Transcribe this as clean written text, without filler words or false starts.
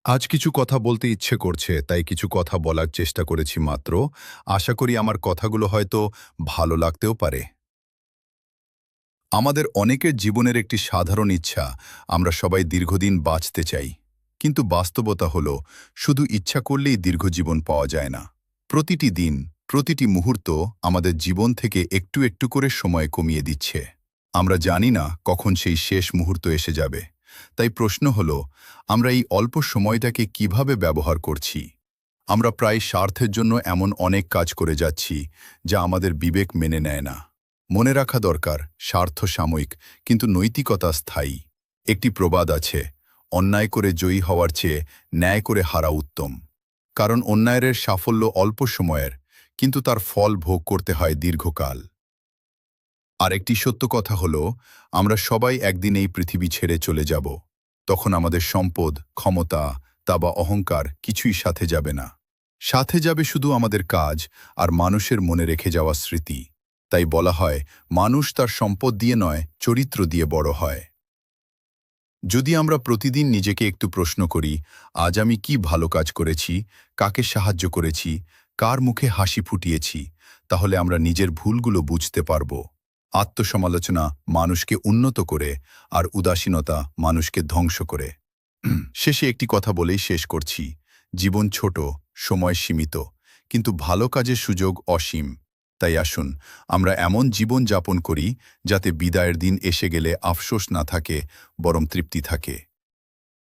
আজ কিছু কথা বলতে ইচ্ছে করছে, তাই কিছু কথা বলার চেষ্টা করেছি মাত্র। আশা করি আমার কথাগুলো হয়তো ভালো লাগতেও পারে। আমাদের অনেকের জীবনের একটি সাধারণ ইচ্ছা, আমরা সবাই দীর্ঘদিন বাঁচতে চাই। কিন্তু বাস্তবতা হলো, শুধু ইচ্ছা করলেই দীর্ঘ জীবন পাওয়া যায় না। প্রতিটি দিন, প্রতিটি মুহূর্ত আমাদের জীবন থেকে একটু একটু করে সময় কমিয়ে দিচ্ছে। আমরা জানি না কখন সেই শেষ মুহূর্ত এসে যাবে। তাই প্রশ্ন হলো, আমরা এই অল্প সময়টাকে কিভাবে ব্যবহার করছি? আমরা প্রায় স্বার্থের জন্য এমন অনেক কাজ করে যাচ্ছি, যা আমাদের বিবেক মেনে নেয় না। মনে রাখা দরকার, স্বার্থ সাময়িক, কিন্তু নৈতিকতা স্থায়ী। একটি প্রবাদ আছে, অন্যায় করে জয়ী হওয়ার চেয়ে ন্যায় করে হারা উত্তম। কারণ অন্যায়ের সাফল্য অল্প সময়ের, কিন্তু তার ফল ভোগ করতে হয় দীর্ঘকাল। আর একটি সত্য কথা হলো, আমরা সবাই একদিন এই পৃথিবী ছেড়ে চলে যাব। তখন আমাদের সম্পদ, ক্ষমতা, তা বা অহংকার কিছুই সাথে যাবে না। সাথে যাবে শুধু আমাদের কাজ আর মানুষের মনে রেখে যাওয়া স্মৃতি। তাই বলা হয়, মানুষ তার সম্পদ দিয়ে নয়, চরিত্র দিয়ে বড় হয়। যদি আমরা প্রতিদিন নিজেকে একটু প্রশ্ন করি, আজ আমি কি ভালো কাজ করেছি, কাকে সাহায্য করেছি, কার মুখে হাসি ফুটিয়েছি, তাহলে আমরা নিজের ভুলগুলো বুঝতে পারব। আত্মসমালোচনা মানুষকে উন্নত করে, আর উদাসীনতা মানুষকে ধ্বংস করে। শেষে একটি কথা বলেই শেষ করছি, জীবন ছোট, সময় সীমিত, কিন্তু ভালো কাজের সুযোগ অসীম। তাই আসুন, আমরা এমন জীবন যাপন করি, যাতে বিদায়ের দিন এসে গেলে আফসোস না থাকে, বরং তৃপ্তি থাকে।